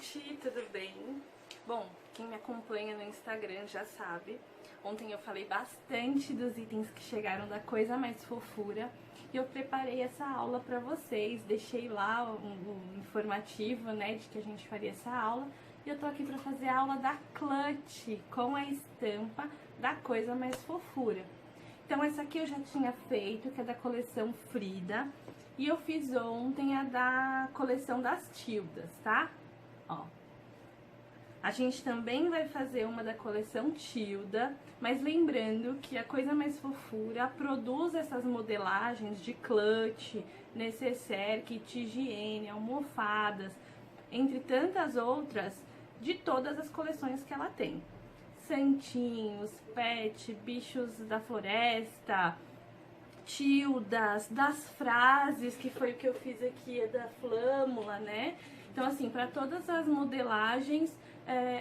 gente, tudo bem? Bom, quem me acompanha no Instagram já sabe. Ontem eu falei bastante dos itens que chegaram da Coisa Mais Fofura e eu preparei essa aula pra vocês, deixei lá o informativo, né, de que a gente faria essa aula. E eu tô aqui pra fazer a aula da Clutch com a estampa da Coisa Mais Fofura. Então essa aqui eu já tinha feito, que é da coleção Frida. E eu fiz ontem a da coleção das Tildas, tá? Ó. A gente também vai fazer uma da coleção Tilda, mas lembrando que a Coisa Mais Fofura produz essas modelagens de clutch, necessaire, kit higiene, almofadas, entre tantas outras, de todas as coleções que ela tem. Santinhos, pet, bichos da floresta, tildas, das frases, que foi o que eu fiz aqui, é da flâmula, né? Então, assim, para todas as modelagens,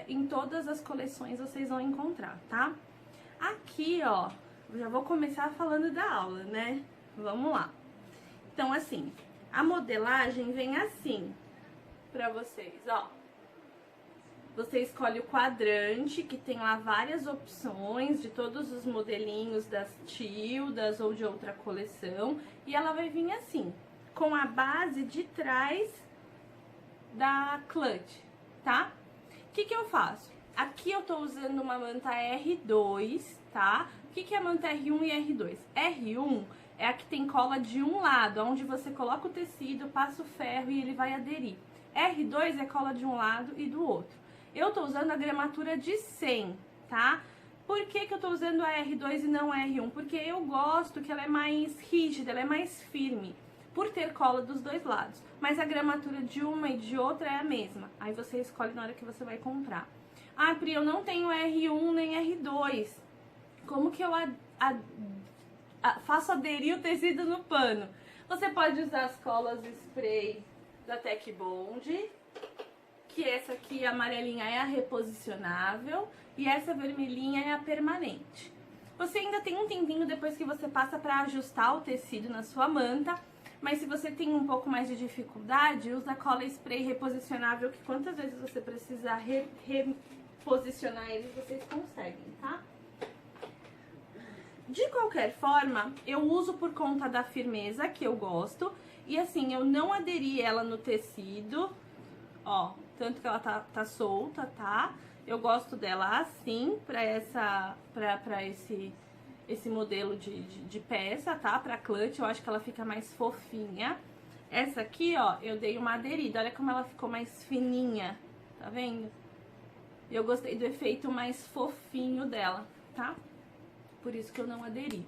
em todas as coleções vocês vão encontrar, tá? Aqui, ó, já vou começar falando da aula, né? Vamos lá. Então, assim, a modelagem vem assim pra vocês, ó. Você escolhe o quadrante, que tem lá várias opções de todos os modelinhos das Tildas ou de outra coleção. E ela vai vir assim, com a base de trás da Clutch, tá? O que eu faço? Aqui eu tô usando uma manta R2, tá? O que é a manta R1 e R2? R1 é a que tem cola de um lado, onde você coloca o tecido, passa o ferro e ele vai aderir. R2 é cola de um lado e do outro. Eu tô usando a gramatura de 100, tá? Por que eu tô usando a R2 e não a R1? Porque eu gosto que ela é mais rígida, ela é mais firme, por ter cola dos dois lados. Mas a gramatura de uma e de outra é a mesma. Aí você escolhe na hora que você vai comprar. Ah, Pri, eu não tenho R1 nem R2. Como que eu faço aderir o tecido no pano? Você pode usar as colas spray da Tech Bond, que essa aqui, a amarelinha, é a reposicionável e essa vermelhinha é a permanente. Você ainda tem um tempinho depois que você passa para ajustar o tecido na sua manta, mas se você tem um pouco mais de dificuldade, usa a cola spray reposicionável, que quantas vezes você precisar reposicionar eles, vocês conseguem, tá? De qualquer forma, eu uso por conta da firmeza, que eu gosto, e assim, eu não aderi ela no tecido, ó, tanto que ela tá solta, tá? Eu gosto dela assim, pra esse modelo de peça, tá? Pra clutch, eu acho que ela fica mais fofinha. Essa aqui, ó, eu dei uma aderida, olha como ela ficou mais fininha, tá vendo? Eu gostei do efeito mais fofinho dela, tá? Por isso que eu não aderi.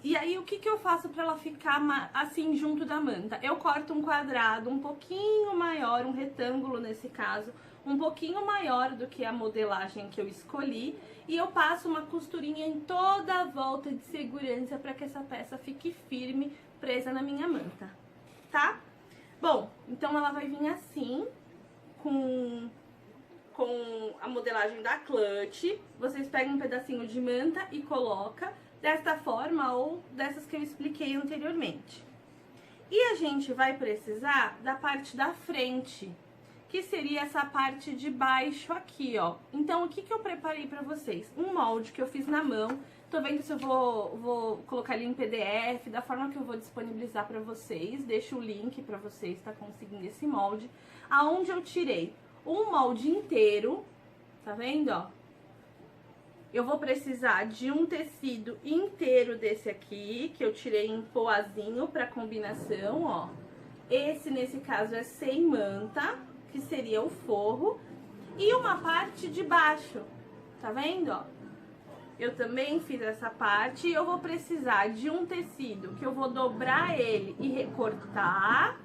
E aí, o que eu faço pra ela ficar assim, junto da manta? Eu corto um quadrado um pouquinho maior, um retângulo nesse caso, um pouquinho maior do que a modelagem que eu escolhi, e eu passo uma costurinha em toda a volta de segurança pra que essa peça fique firme, presa na minha manta, tá? Bom, então ela vai vir assim, com a modelagem da Clutch. Vocês pegam um pedacinho de manta e coloca desta forma ou dessas que eu expliquei anteriormente. E a gente vai precisar da parte da frente, que seria essa parte de baixo aqui, ó. Então, o que eu preparei pra vocês? Um molde que eu fiz na mão. Tô vendo se eu vou colocar ele em PDF, da forma que eu vou disponibilizar pra vocês. Deixo o link pra vocês, tá conseguindo esse molde. Aonde eu tirei um molde inteiro, tá vendo, ó? Eu vou precisar de um tecido inteiro desse aqui, que eu tirei em poazinho pra combinação, ó. Esse, nesse caso, é sem manta, que seria o forro. E uma parte de baixo, tá vendo, ó? Eu também fiz essa parte e eu vou precisar de um tecido que eu vou dobrar ele e recortar.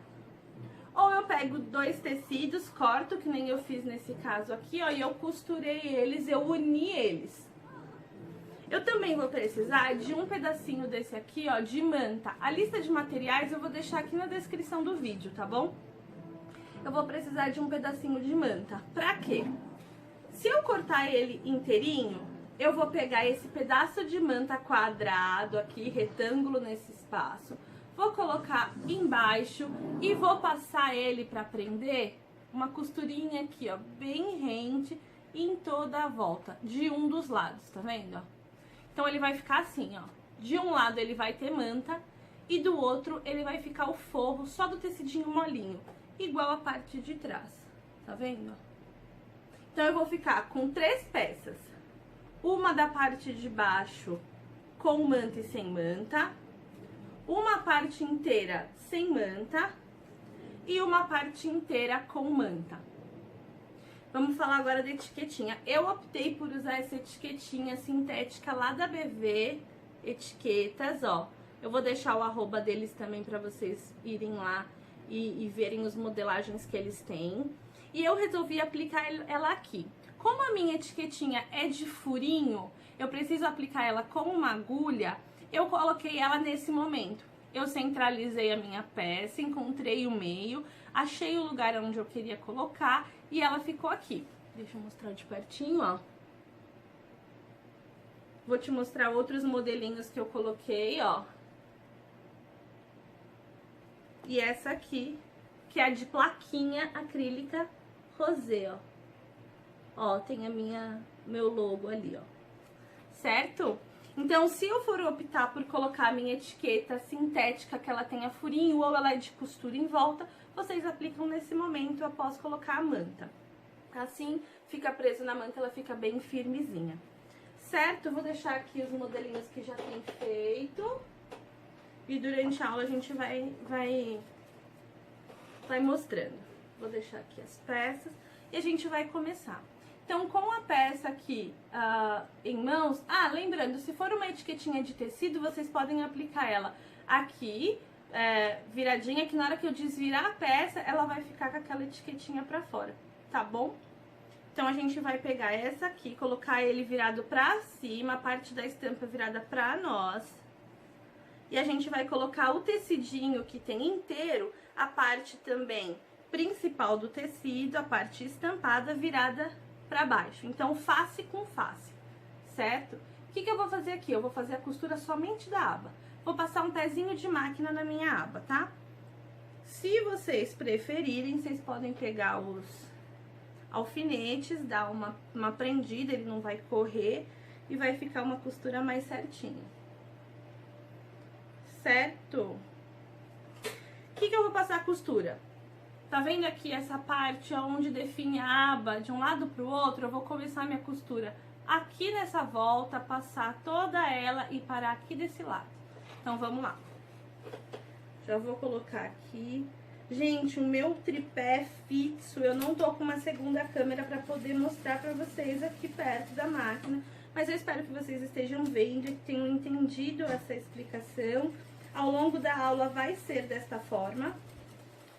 Ou eu pego dois tecidos, corto, que nem eu fiz nesse caso aqui, ó, e eu costurei eles, eu uni eles. Eu também vou precisar de um pedacinho desse aqui, ó, de manta. A lista de materiais eu vou deixar aqui na descrição do vídeo, tá bom? Eu vou precisar de um pedacinho de manta. Pra quê? Se eu cortar ele inteirinho, eu vou pegar esse pedaço de manta quadrado aqui, retângulo nesse espaço, vou colocar embaixo e vou passar ele pra prender uma costurinha aqui, ó, bem rente em toda a volta, de um dos lados, tá vendo, ó? Então, ele vai ficar assim, ó. De um lado ele vai ter manta e do outro ele vai ficar o forro só do tecidinho molinho, igual a parte de trás, tá vendo? Então, eu vou ficar com 3 peças. Uma da parte de baixo com manta e sem manta, uma parte inteira sem manta e uma parte inteira com manta. Vamos falar agora da etiquetinha. Eu optei por usar essa etiquetinha sintética lá da BV Etiquetas, ó. Eu vou deixar o arroba deles também para vocês irem lá e verem os modelagens que eles têm. E eu resolvi aplicar ela aqui. Como a minha etiquetinha é de furinho, eu preciso aplicar ela com uma agulha, eu coloquei ela nesse momento. Eu centralizei a minha peça, encontrei o meio, achei o lugar onde eu queria colocar e ela ficou aqui. Deixa eu mostrar de pertinho, ó. Vou te mostrar outros modelinhos que eu coloquei, ó. E essa aqui, que é a de plaquinha acrílica rosé, ó. Ó, tem meu logo ali, ó. Certo? Então, se eu for optar por colocar a minha etiqueta sintética, que ela tenha furinho ou ela é de costura em volta, vocês aplicam nesse momento após colocar a manta. Assim, fica preso na manta, ela fica bem firmezinha. Certo? Eu vou deixar aqui os modelinhos que já tem feito. E durante a aula a gente vai mostrando. Vou deixar aqui as peças e a gente vai começar. Então, com a peça aqui em mãos... Ah, lembrando, se for uma etiquetinha de tecido, vocês podem aplicar ela aqui, viradinha, que na hora que eu desvirar a peça, ela vai ficar com aquela etiquetinha pra fora, tá bom? Então, a gente vai pegar essa aqui, colocar ele virado pra cima, a parte da estampa virada pra nós. E a gente vai colocar o tecidinho que tem inteiro, a parte também principal do tecido, a parte estampada virada pra baixo. Então, face com face, certo? O que eu vou fazer aqui? Eu vou fazer a costura somente da aba. Vou passar um pezinho de máquina na minha aba, tá? Se vocês preferirem, vocês podem pegar os alfinetes, dar uma prendida, ele não vai correr e vai ficar uma costura mais certinha. Certo? O que eu vou passar a costura? Tá vendo aqui essa parte onde define a aba de um lado pro outro? Eu vou começar minha costura aqui nessa volta, passar toda ela e parar aqui desse lado. Então, vamos lá. Já vou colocar aqui. Gente, o meu tripé é fixo, eu não tô com uma segunda câmera pra poder mostrar pra vocês aqui perto da máquina. Mas eu espero que vocês estejam vendo e que tenham entendido essa explicação. Ao longo da aula vai ser desta forma.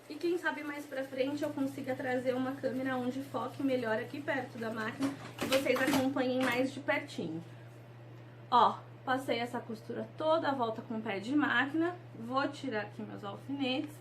E quem sabe mais pra frente eu consiga trazer uma câmera onde foque melhor aqui perto da máquina e vocês acompanhem mais de pertinho. Ó, passei essa costura toda a volta com o pé de máquina, vou tirar aqui meus alfinetes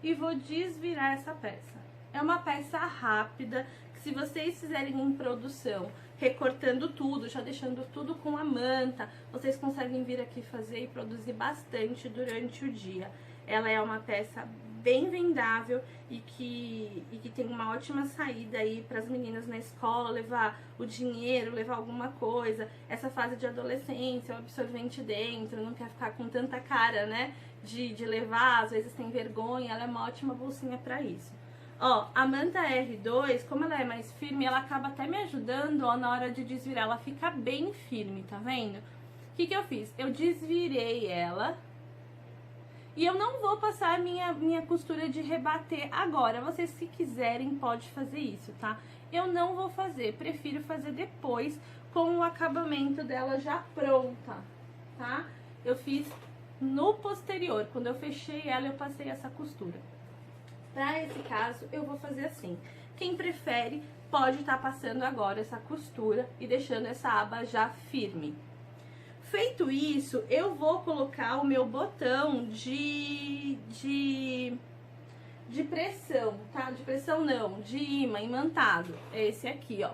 e vou desvirar essa peça. É uma peça rápida, que se vocês fizerem em produção, recortando tudo, já deixando tudo com a manta, vocês conseguem vir aqui fazer e produzir bastante durante o dia. Ela é uma peça bem vendável e que tem uma ótima saída aí para as meninas na escola, levar o dinheiro, levar alguma coisa. Essa fase de adolescência, o absorvente dentro, não quer ficar com tanta cara, né, de levar, às vezes tem vergonha, ela é uma ótima bolsinha para isso. Ó, a manta R2, como ela é mais firme, ela acaba até me ajudando, ó, na hora de desvirar, ela fica bem firme, tá vendo? O que eu fiz? Eu desvirei ela. E eu não vou passar a minha costura de rebater agora. Vocês, se quiserem, pode fazer isso, tá? Eu não vou fazer, prefiro fazer depois com o acabamento dela já pronta, tá? Eu fiz no posterior, quando eu fechei ela, eu passei essa costura. Pra esse caso, eu vou fazer assim. Quem prefere, pode estar passando agora essa costura e deixando essa aba já firme. Feito isso, eu vou colocar o meu botão de pressão, tá? De pressão não, de imã imantado. É esse aqui, ó.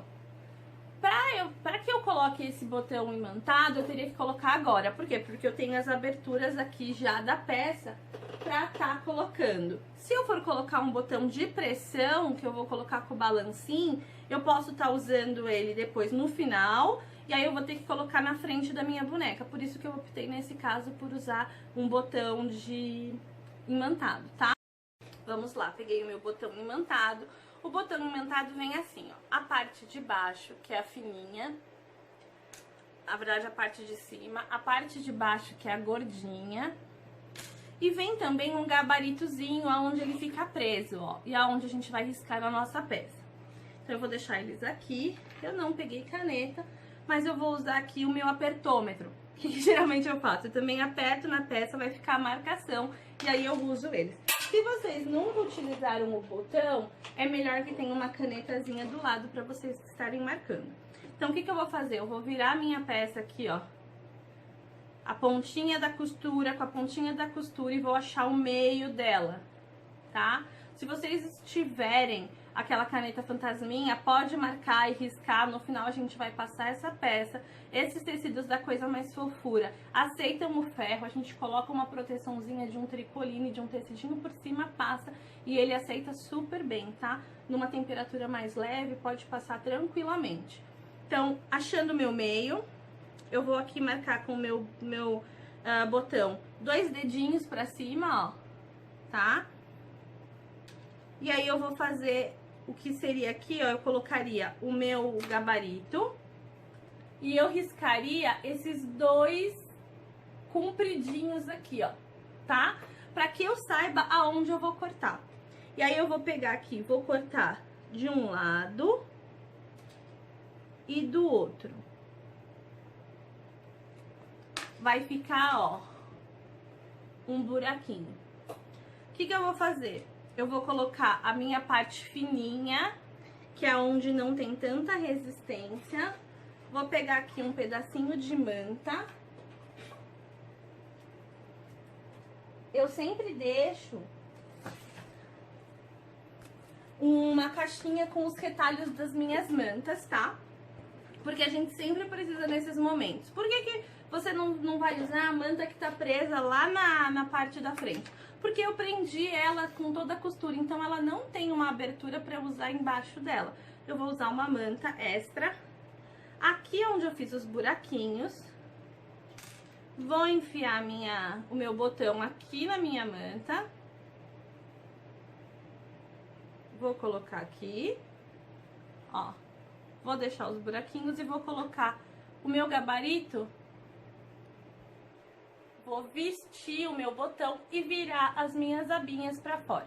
Pra que eu coloque esse botão imantado, eu teria que colocar agora. Por quê? Porque eu tenho as aberturas aqui já da peça pra tá colocando. Se eu for colocar um botão de pressão, que eu vou colocar com o balancinho, eu posso estar usando ele depois no final, e aí eu vou ter que colocar na frente da minha boneca. Por isso que eu optei nesse caso por usar um botão de imantado, tá? Vamos lá, peguei o meu botão imantado. O botão imantado vem assim, ó, a parte de baixo, que é a fininha, na verdade a parte de cima, a parte de baixo, que é a gordinha, e vem também um gabaritozinho aonde ele fica preso, ó, e aonde a gente vai riscar a nossa peça. Então eu vou deixar eles aqui, eu não peguei caneta, mas eu vou usar aqui o meu apertômetro, que geralmente eu faço, eu também aperto na peça, vai ficar a marcação, e aí eu uso eles. Se vocês nunca utilizaram o botão, é melhor que tenha uma canetazinha do lado para vocês estarem marcando. Então, o que eu vou fazer? Eu vou virar a minha peça aqui, ó, a pontinha da costura com a pontinha da costura e vou achar o meio dela, tá? Se vocês tiverem aquela caneta fantasminha, pode marcar e riscar, no final a gente vai passar essa peça. Esses tecidos da Coisa Mais Fofura aceitam o ferro, a gente coloca uma proteçãozinha de um tricoline, de um tecidinho por cima, passa e ele aceita super bem, tá? Numa temperatura mais leve, pode passar tranquilamente. Então, achando o meu meio, eu vou aqui marcar com o meu botão 2 dedinhos pra cima, ó, tá? E aí eu vou fazer o que seria aqui, ó, eu colocaria o meu gabarito e eu riscaria esses 2 compridinhos aqui, ó, tá? Pra que eu saiba aonde eu vou cortar. E aí eu vou pegar aqui, vou cortar de um lado e do outro. Vai ficar, ó, um buraquinho. O que eu vou fazer? Eu vou colocar a minha parte fininha, que é onde não tem tanta resistência. Vou pegar aqui um pedacinho de manta. Eu sempre deixo uma caixinha com os retalhos das minhas mantas, tá? Porque a gente sempre precisa nesses momentos. Por que você não vai usar a manta que tá presa lá na parte da frente? Porque eu prendi ela com toda a costura, então ela não tem uma abertura para usar embaixo dela. Eu vou usar uma manta extra. Aqui onde eu fiz os buraquinhos, vou enfiar o meu botão aqui na minha manta. Vou colocar aqui, ó. Vou deixar os buraquinhos e vou colocar o meu gabarito. Vou vestir o meu botão e virar as minhas abinhas pra fora.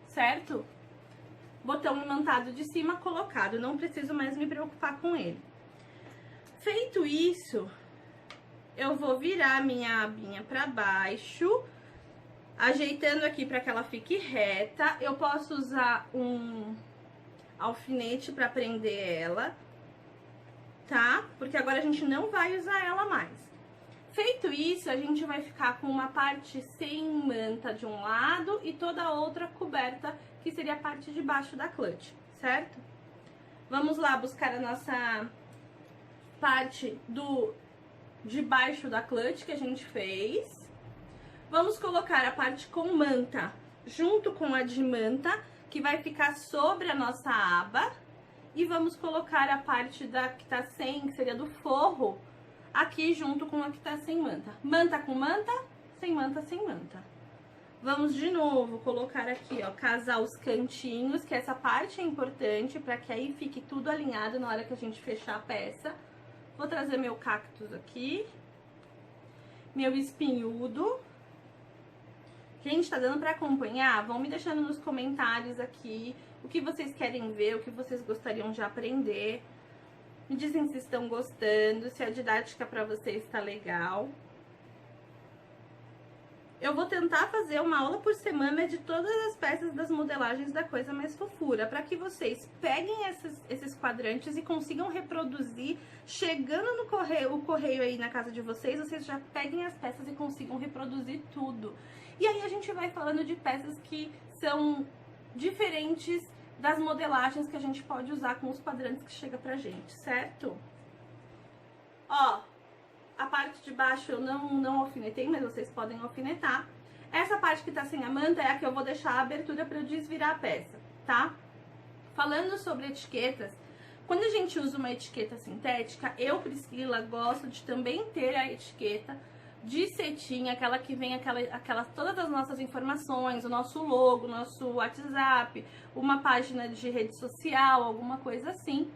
Certo? Botão imantado de cima colocado, não preciso mais me preocupar com ele. Feito isso, eu vou virar a minha abinha pra baixo, ajeitando aqui pra que ela fique reta. Eu posso usar um alfinete pra prender ela, tá? Porque agora a gente não vai usar ela mais. Feito isso, a gente vai ficar com uma parte sem manta de um lado e toda a outra coberta, que seria a parte de baixo da clutch, certo? Vamos lá buscar a nossa parte de baixo da clutch que a gente fez. Vamos colocar a parte com manta junto com a de manta, que vai ficar sobre a nossa aba. E vamos colocar a parte que tá sem, que seria do forro, aqui junto com a que tá sem manta. Manta com manta, sem manta, sem manta. Vamos de novo colocar aqui, ó, casar os cantinhos, que essa parte é importante, para que aí fique tudo alinhado na hora que a gente fechar a peça. Vou trazer meu cactus aqui, meu espinhudo. Gente, tá dando pra acompanhar? Vão me deixando nos comentários aqui o que vocês querem ver, o que vocês gostariam de aprender. Me dizem se estão gostando, se a didática pra vocês tá legal. Eu vou tentar fazer uma aula por semana de todas as peças das modelagens da Coisa Mais Fofura, para que vocês peguem esses quadrantes e consigam reproduzir, chegando no correio aí na casa de vocês já peguem as peças e consigam reproduzir tudo. E aí a gente vai falando de peças que são diferentes das modelagens que a gente pode usar com os quadrantes que chega pra gente, certo? Ó, a parte de baixo eu não alfinetei, mas vocês podem alfinetar. Essa parte que tá sem a manta é a que eu vou deixar a abertura pra eu desvirar a peça, tá? Falando sobre etiquetas, quando a gente usa uma etiqueta sintética, eu, Priscila, gosto de também ter a etiqueta de cetim, aquela que vem todas as nossas informações, o nosso logo, o nosso WhatsApp, uma página de rede social, alguma coisa assim,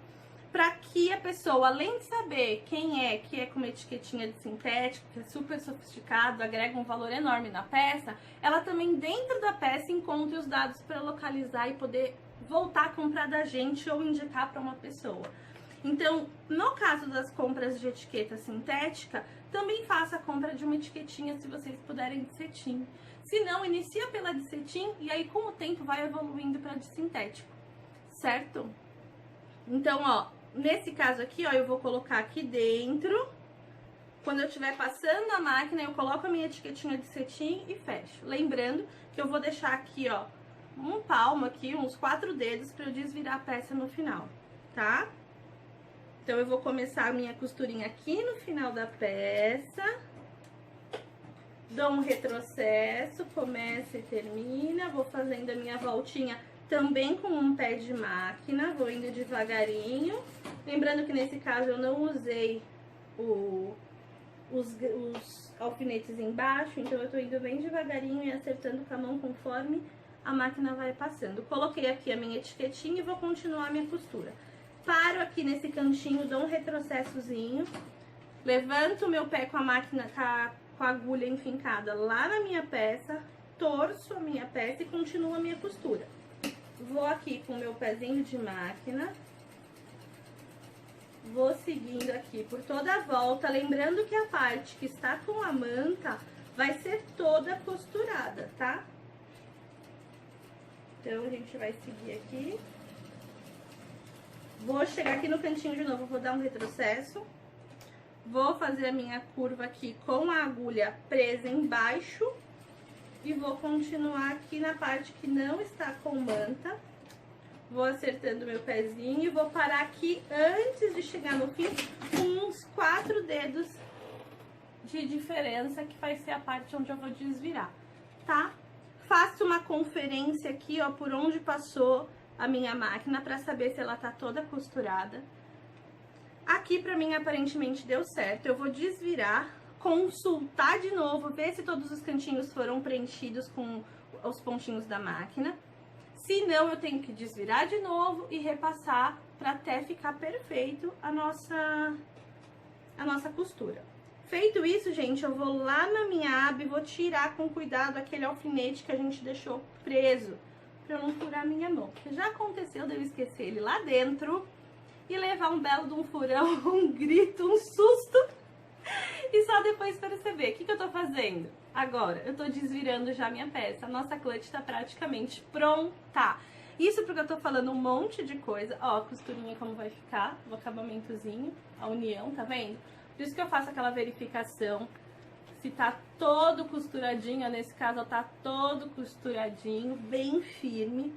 para que a pessoa, além de saber quem é, que é com uma etiquetinha de sintético, que é super sofisticado, agrega um valor enorme na peça, ela também dentro da peça encontre os dados para localizar e poder voltar a comprar da gente ou indicar para uma pessoa. Então, no caso das compras de etiqueta sintética, também faça a compra de uma etiquetinha, se vocês puderem, de cetim. Se não, inicia pela de cetim e aí com o tempo vai evoluindo para de sintético, certo? Então, ó, nesse caso aqui, ó, eu vou colocar aqui dentro. Quando eu estiver passando a máquina, eu coloco a minha etiquetinha de cetim e fecho. Lembrando que eu vou deixar aqui, ó, um palmo aqui, uns 4 dedos para eu desvirar a peça no final, tá? Então, eu vou começar a minha costurinha aqui no final da peça. Dou um retrocesso, começa e termina. Vou fazendo a minha voltinha também com um pé de máquina. Vou indo devagarinho. Lembrando que nesse caso eu não usei os alfinetes embaixo. Então, eu tô indo bem devagarinho e acertando com a mão conforme a máquina vai passando. Coloquei aqui a minha etiquetinha e vou continuar a minha costura. Paro aqui nesse cantinho, dou um retrocessozinho, levanto o meu pé com a máquina, com a agulha enfincada lá na minha peça, torço a minha peça e continuo a minha costura. Vou aqui com o meu pezinho de máquina, vou seguindo aqui por toda a volta, lembrando que a parte que está com a manta vai ser toda costurada, tá? Então, a gente vai seguir aqui. Vou chegar aqui no cantinho de novo, vou dar um retrocesso. Vou fazer a minha curva aqui com a agulha presa embaixo. E vou continuar aqui na parte que não está com manta. Vou acertando meu pezinho e vou parar aqui antes de chegar no fim com uns 4 dedos de diferença, que vai ser a parte onde eu vou desvirar, tá? Faço uma conferência aqui, ó, por onde passou a minha máquina para saber se ela tá toda costurada. Aqui pra mim aparentemente deu certo. Eu vou desvirar, consultar de novo, ver se todos os cantinhos foram preenchidos com os pontinhos da máquina. Se não, eu tenho que desvirar de novo e repassar para até ficar perfeito a nossa costura. Feito isso, gente, eu vou lá na minha aba e vou tirar com cuidado aquele alfinete que a gente deixou preso, pra eu não furar a minha mão. Porque já aconteceu de eu esquecer ele lá dentro e levar um belo de um furão, um grito, um susto, e só depois perceber. O que eu tô fazendo? Agora, eu tô desvirando já a minha peça. A nossa clutch tá praticamente pronta. Isso porque eu tô falando um monte de coisa. Ó, a costurinha como vai ficar, o acabamentozinho, a união, tá vendo? Por isso que eu faço aquela verificação se tá todo costuradinho, nesse caso ó, tá todo costuradinho, bem firme.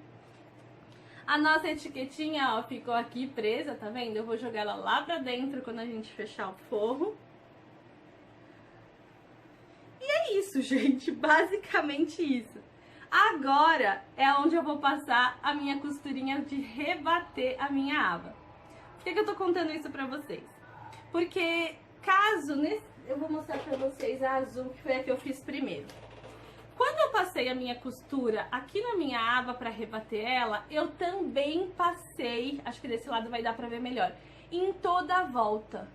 A nossa etiquetinha, ó, ficou aqui presa, tá vendo? Eu vou jogar ela lá pra dentro quando a gente fechar o forro. E é isso, gente, basicamente isso. Agora é onde eu vou passar a minha costurinha de rebater a minha aba. Por que eu tô contando isso pra vocês? Porque caso, eu vou mostrar pra vocês a azul, que foi a que eu fiz primeiro. Quando eu passei a minha costura aqui na minha aba pra rebater ela, eu também passei, acho que desse lado vai dar pra ver melhor, em toda a volta,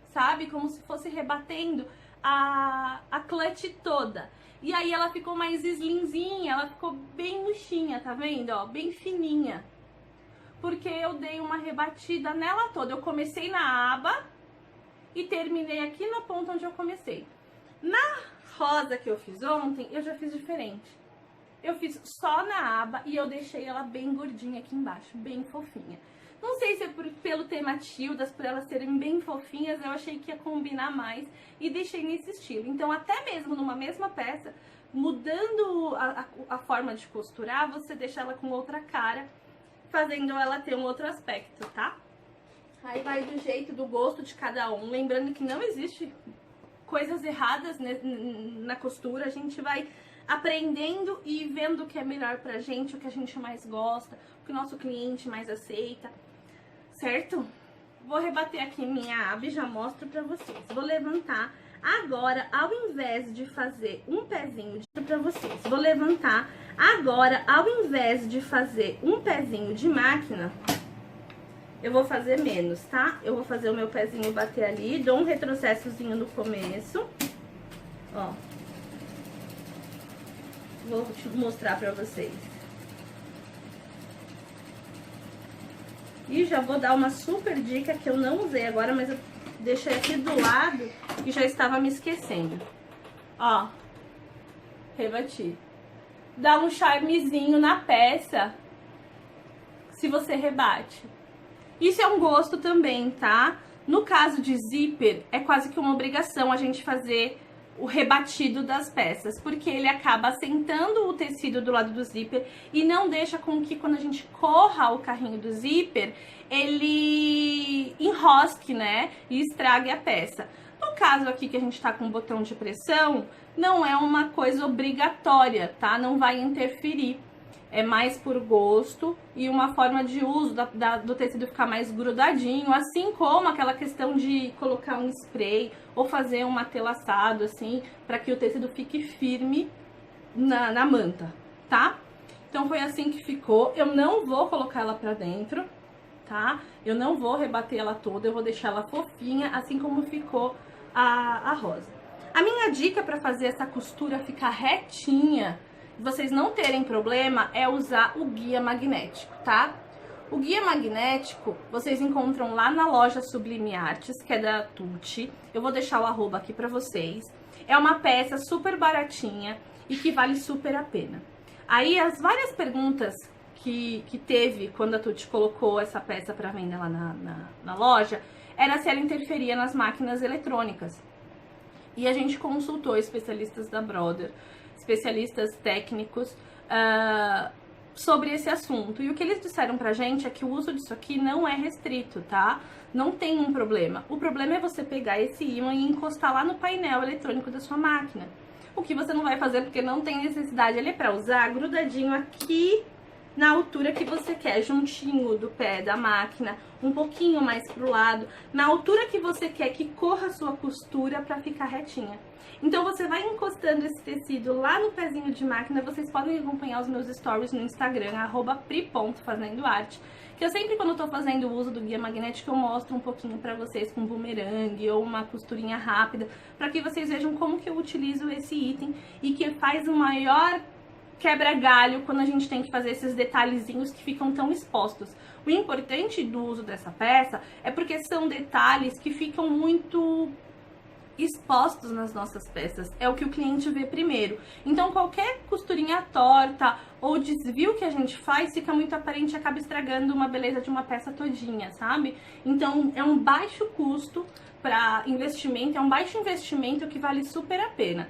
sabe? Como se fosse rebatendo a clutch toda. E aí ela ficou mais slimzinha, ela ficou bem murchinha, tá vendo? Ó, bem fininha. Porque eu dei uma rebatida nela toda. Eu comecei na aba e terminei aqui na ponta onde eu comecei. Na rosa que eu fiz ontem, eu já fiz diferente. Eu fiz só na aba e eu deixei ela bem gordinha aqui embaixo, bem fofinha. Não sei se é pelo tema Tildas, por elas serem bem fofinhas, eu achei que ia combinar mais e deixei nesse estilo. Então, até mesmo numa mesma peça, mudando a forma de costurar, você deixa ela com outra cara. fazendo ela ter um outro aspecto, tá? Aí vai do jeito, do gosto de cada um. Lembrando que não existe coisas erradas na costura. A gente vai aprendendo e vendo o que é melhor pra gente, o que a gente mais gosta, o que o nosso cliente mais aceita, certo? Vou rebater aqui minha aba e já mostro pra vocês. Vou levantar. Agora, ao invés de fazer um pezinho pra vocês, vou levantar. Agora, ao invés de fazer um pezinho de máquina, eu vou fazer menos, tá? Eu vou fazer o meu pezinho bater ali, dou um retrocessozinho no começo, ó. Vou te mostrar pra vocês. E já vou dar uma super dica que eu não usei agora, mas eu deixei aqui do lado e já estava me esquecendo. Ó, rebati. Dá um charmezinho na peça se você rebate. Isso é um gosto também, tá? No caso de zíper, é quase que uma obrigação a gente fazer o rebatido das peças, porque ele acaba assentando o tecido do lado do zíper e não deixa com que quando a gente corra o carrinho do zíper, ele enrosque, né? E estrague a peça. No caso aqui que a gente tá com o botão de pressão, não é uma coisa obrigatória, tá? Não vai interferir. É mais por gosto e uma forma de uso do tecido ficar mais grudadinho, assim como aquela questão de colocar um spray ou fazer um matelaçado, assim, para que o tecido fique firme na manta, tá? Então foi assim que ficou. Eu não vou colocar ela pra dentro, tá? Eu não vou rebater ela toda, eu vou deixar ela fofinha, assim como ficou a rosa. A minha dica para fazer essa costura ficar retinha, vocês não terem problema, é usar o guia magnético, tá? O guia magnético vocês encontram lá na loja Sublime Artes, que é da Tutti. Eu vou deixar o arroba aqui pra vocês. É uma peça super baratinha e que vale super a pena. Aí as várias perguntas que teve quando a Tutti colocou essa peça pra venda lá na loja, era se ela interferia nas máquinas eletrônicas. E a gente consultou especialistas da Brother, especialistas técnicos, sobre esse assunto. E o que eles disseram pra gente é que o uso disso aqui não é restrito, tá? Não tem um problema. O problema é você pegar esse ímã e encostar lá no painel eletrônico da sua máquina. O que você não vai fazer porque não tem necessidade. Ele é pra usar grudadinho aqui na altura que você quer, juntinho do pé da máquina, um pouquinho mais pro lado, na altura que você quer que corra a sua costura pra ficar retinha. Então você vai encostando esse tecido lá no pezinho de máquina. Vocês podem acompanhar os meus stories no Instagram, @pri.fazendoarte, que eu sempre, quando eu tô fazendo o uso do guia magnético, eu mostro um pouquinho pra vocês com bumerangue ou uma costurinha rápida, pra que vocês vejam como que eu utilizo esse item e que faz o maior quebra-galho quando a gente tem que fazer esses detalhezinhos que ficam tão expostos. O importante do uso dessa peça é porque são detalhes que ficam muito expostos nas nossas peças, é o que o cliente vê primeiro. Então qualquer costurinha torta ou desvio que a gente faz fica muito aparente e acaba estragando uma beleza de uma peça todinha, sabe? Então é um baixo custo para investimento, é um baixo investimento que vale super a pena.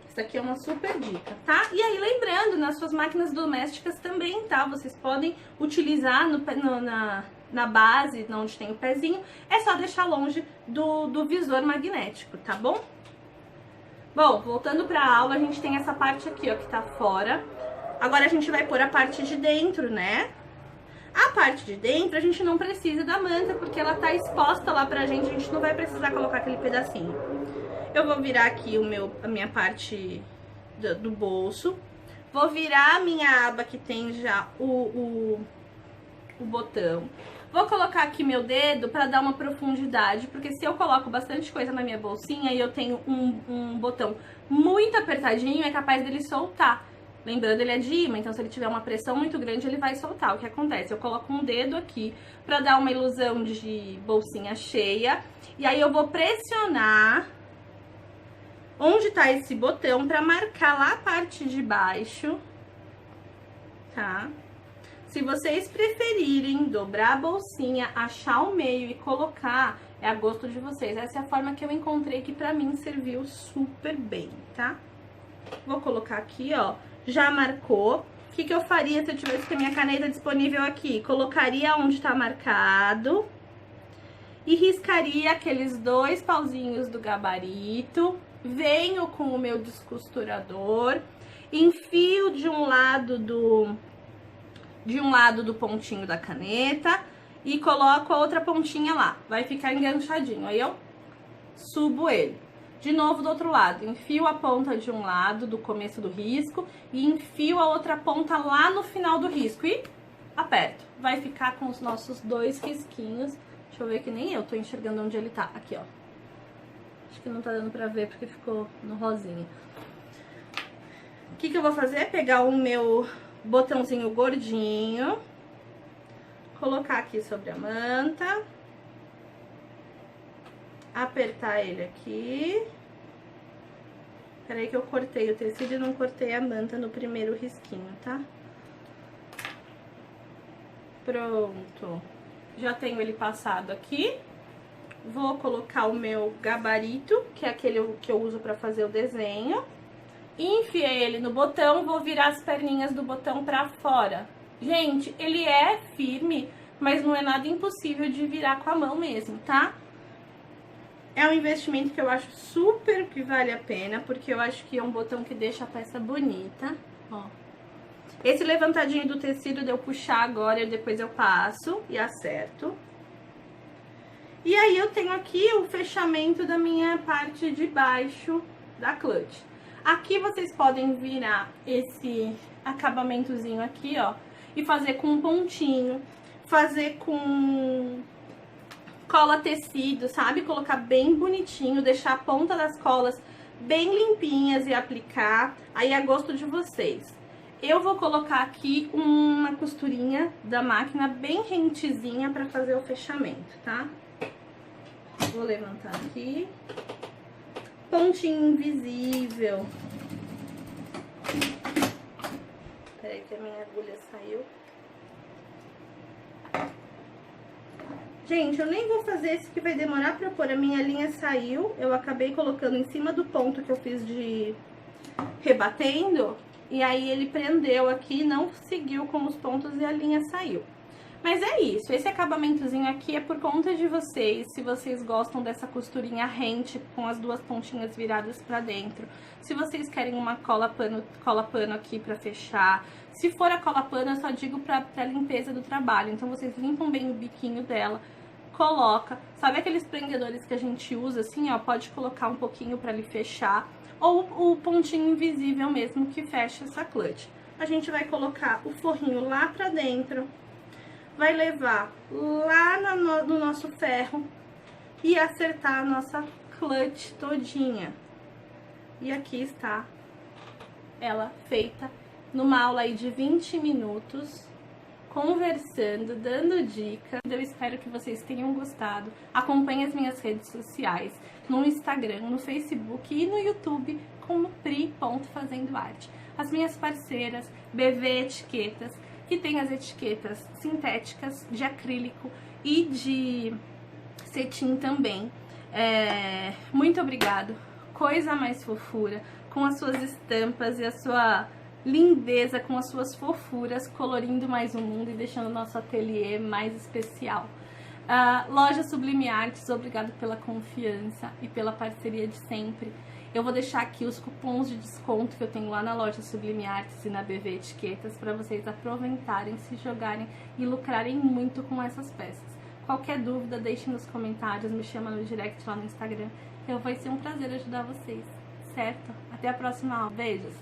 Isso aqui é uma super dica, tá? E aí, lembrando, nas suas máquinas domésticas também, tá? Vocês podem utilizar na base, onde tem o pezinho, é só deixar longe do visor magnético, tá bom? Bom, voltando pra aula, a gente tem essa parte aqui, ó, que tá fora. Agora a gente vai pôr a parte de dentro, né? A parte de dentro a gente não precisa da manta, porque ela tá exposta lá pra gente, a gente não vai precisar colocar aquele pedacinho. Eu vou virar aqui a minha parte do bolso. Vou virar a minha aba que tem já o botão. Vou colocar aqui meu dedo pra dar uma profundidade, porque se eu coloco bastante coisa na minha bolsinha e eu tenho um botão muito apertadinho, é capaz dele soltar. Lembrando, ele é de imã, então se ele tiver uma pressão muito grande, ele vai soltar. O que acontece? Eu coloco um dedo aqui pra dar uma ilusão de bolsinha cheia. E aí eu vou pressionar onde tá esse botão pra marcar lá a parte de baixo, tá? Se vocês preferirem dobrar a bolsinha, achar o meio e colocar, é a gosto de vocês. Essa é a forma que eu encontrei que pra mim serviu super bem, tá? Vou colocar aqui, ó, já marcou. que eu faria se eu tivesse com a minha caneta disponível aqui? Colocaria onde tá marcado e riscaria aqueles 2 pauzinhos do gabarito. Venho com o meu descosturador, enfio de um lado do pontinho da caneta e coloco a outra pontinha lá. Vai ficar enganchadinho. Aí eu subo ele. De novo do outro lado, enfio a ponta de um lado, do começo do risco, e enfio a outra ponta lá no final do risco e aperto. Vai ficar com os nossos 2 risquinhos. Deixa eu ver que nem eu tô enxergando onde ele tá. Aqui, ó. Acho que não tá dando pra ver porque ficou no rosinha. O que eu vou fazer? Pegar o meu botãozinho gordinho, colocar aqui sobre a manta, apertar ele aqui. Peraí que eu cortei o tecido e não cortei a manta no primeiro risquinho, tá? Pronto. Já tenho ele passado aqui. Vou colocar o meu gabarito, que é aquele que eu uso pra fazer o desenho. Enfiei ele no botão, vou virar as perninhas do botão pra fora. Gente, ele é firme, mas não é nada impossível de virar com a mão mesmo, tá? É um investimento que eu acho super que vale a pena, porque eu acho que é um botão que deixa a peça bonita, ó. Esse levantadinho do tecido de eu puxar agora e depois eu passo e acerto. E aí eu tenho aqui o fechamento da minha parte de baixo da clutch. Aqui vocês podem virar esse acabamentozinho aqui, ó, e fazer com um pontinho, fazer com cola tecido, sabe? Colocar bem bonitinho, deixar a ponta das colas bem limpinhas e aplicar, aí é a gosto de vocês. Eu vou colocar aqui uma costurinha da máquina bem rentezinha pra fazer o fechamento, tá? Vou levantar aqui. Pontinho invisível. Peraí que a minha agulha saiu. Gente, eu nem vou fazer esse que vai demorar pra pôr. A minha linha saiu. Eu acabei colocando em cima do ponto que eu fiz de rebatendo. E aí ele prendeu aqui, não seguiu com os pontos e a linha saiu. Mas é isso, esse acabamentozinho aqui é por conta de vocês, se vocês gostam dessa costurinha rente com as 2 pontinhas viradas pra dentro. Se vocês querem uma cola pano aqui pra fechar. Se for a cola pano, eu só digo pra limpeza do trabalho. Então vocês limpam bem o biquinho dela, coloca. Sabe aqueles prendedores que a gente usa assim, ó? Pode colocar um pouquinho pra ele fechar. Ou o pontinho invisível mesmo que fecha essa clutch. A gente vai colocar o forrinho lá pra dentro. Vai levar lá no nosso ferro e acertar a nossa clutch todinha. E aqui está ela feita numa aula aí de 20 minutos, conversando, dando dica. Eu espero que vocês tenham gostado. Acompanhe as minhas redes sociais, no Instagram, no Facebook e no YouTube como pri.fazendoarte. As minhas parceiras, BV Etiquetas, que tem as etiquetas sintéticas de acrílico e de cetim também. Muito obrigado. Coisa mais fofura, com as suas estampas e a sua lindeza, com as suas fofuras, colorindo mais o mundo e deixando o nosso ateliê mais especial. Loja Sublime Artes, obrigado pela confiança e pela parceria de sempre. Eu vou deixar aqui os cupons de desconto que eu tenho lá na loja Sublime Artes e na BV Etiquetas para vocês aproveitarem, se jogarem e lucrarem muito com essas peças. Qualquer dúvida, deixe nos comentários, me chama no direct lá no Instagram. Vai ser um prazer ajudar vocês, certo? Até a próxima aula. Beijos!